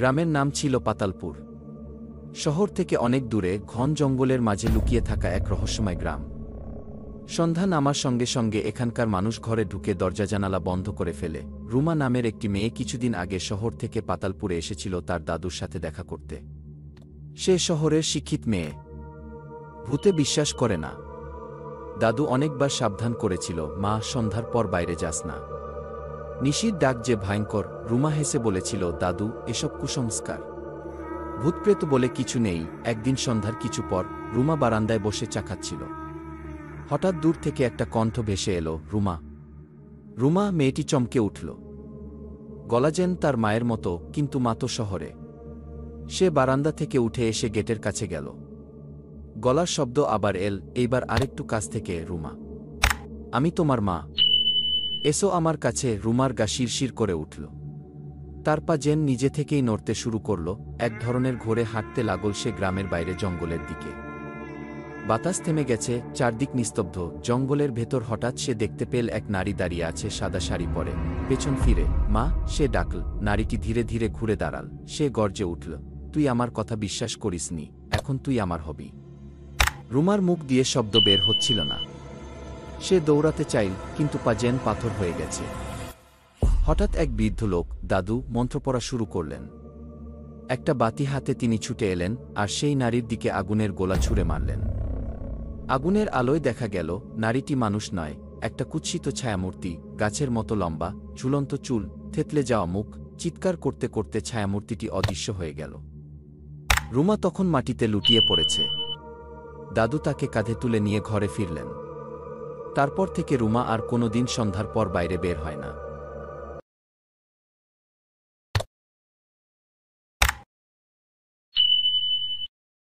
গ্রামের নাম ছিল পাতালপুর। শহর থেকে অনেক দূরে ঘন জঙ্গলের মাঝে লুকিয়ে থাকা এক রহস্যময় গ্রাম। সন্ধ্যা নামার সঙ্গে সঙ্গে এখানকার মানুষ ঘরে ঢুকে দরজা জানালা বন্ধ করে ফেলে। রুমা নামের একটি মেয়ে কিছুদিন আগে শহর থেকে পাতালপুরে এসেছিল তার দাদুর সাথে দেখা করতে। সে শহরের শিক্ষিত মেয়ে, ভূতে বিশ্বাস করে না। দাদু অনেকবার সাবধান করেছিল, মা সন্ধ্যার পর বাইরে যাস না, নিশির ডাক যে ভয়ঙ্কর। রুমা হেসে বলেছিল, দাদু এসব কুসংস্কার, ভূতপ্রেত বলে কিছু নেই। একদিন সন্ধ্যার কিছু পর রুমা বারান্দায় বসে চা খাচ্ছিল। হঠাৎ দূর থেকে একটা কণ্ঠ ভেসে এলো, রুমা। রুমা মেয়েটি চমকে উঠল। গলা যেন তার মায়ের মতো, কিন্তু মা তো শহরে। সে বারান্দা থেকে উঠে এসে গেটের কাছে গেল। গলার শব্দ আবার এইবার আরেকটু কাছ থেকে, রুমা, আমি তোমার মা, এসো আমার কাছে। রুমার গা শিরশির করে উঠল। তার পা যেন নিজে থেকেই নড়তে শুরু করল। এক ধরনের ঘোরে হাঁটতে লাগল সে গ্রামের বাইরে জঙ্গলের দিকে। বাতাস থেমে গেছে, চারদিক নিস্তব্ধ। জঙ্গলের ভেতর হঠাৎ সে দেখতে পেল এক নারী দাঁড়িয়ে আছে, সাদা শাড়ি পরে। পেছন ফিরে, মা, সে ডাকল। নারীটি ধীরে ধীরে ঘুরে দাঁড়াল। সে গর্জে উঠল, তুই আমার কথা বিশ্বাস করিসনি, এখন তুই আমার হবি। রুমার মুখ দিয়ে শব্দ বের হচ্ছিল না। সে দৌড়াতে চাইল, কিন্তু পা যেন পাথর হয়ে গেছে। হঠাৎ এক বৃদ্ধ লোক, দাদু, মন্ত্র পড়া শুরু করলেন। একটা বাতি হাতে তিনি ছুটে এলেন আর সেই নারীর দিকে আগুনের গোলা ছুঁড়ে মারলেন। আগুনের আলোয় দেখা গেল নারীটি মানুষ নয়, একটা কুৎসিত ছায়ামূর্তি, গাছের মতো লম্বা, ঝুলন্ত চুল, থেতলে যাওয়া মুখ। চিৎকার করতে করতে ছায়ামূর্তিটি অদৃশ্য হয়ে গেল। রুমা তখন মাটিতে লুটিয়ে পড়েছে। দাদু তাকে কাঁধে তুলে নিয়ে ঘরে ফিরলেন। তারপর থেকে রুমা আর কোনোদিন সন্ধ্যার পর বাইরে বের হয় না।